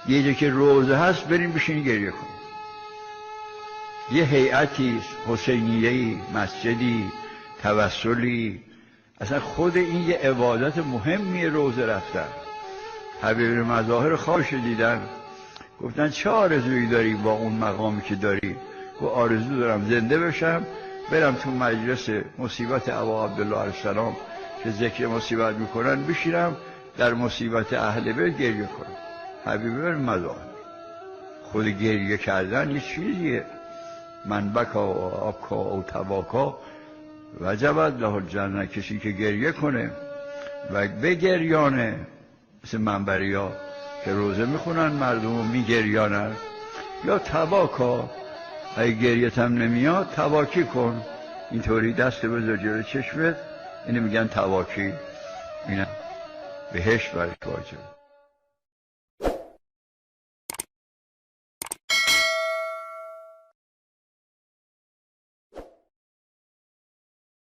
یه جا که روزه هست بریم بشین گریه کن. یه هیئتی، حسینیه‌ای، مسجدی، توسلی، اصلا خود این یه عبادت مهمیه روزه رفتن. حبیب مظاهر خاش دیدن، گفتن چه آرزویی داری با اون مقامی که داری؟ گفت آرزو دارم زنده بشم برم تو مجلس مصیبت ابا عبدالله علیه السلام که ذکر مصیبت میکنن بشیرم در مصیبت اهل بیت گریه کنم. حبیب مظاهر خود گریه کردن یه چیزیه. من بکا و آبکا و تباکا وجبت له الجنه، کسی که گریه کنه و بگریانه، مثل منبری ها که روزه میخونن مردم رو میگریانن، یا تباکا اگه گریت هم نمیاد تباکی کن، اینطوری دست بذار جلو چشمت، اینو میگن تباکی، اینه بهشت برش واجب.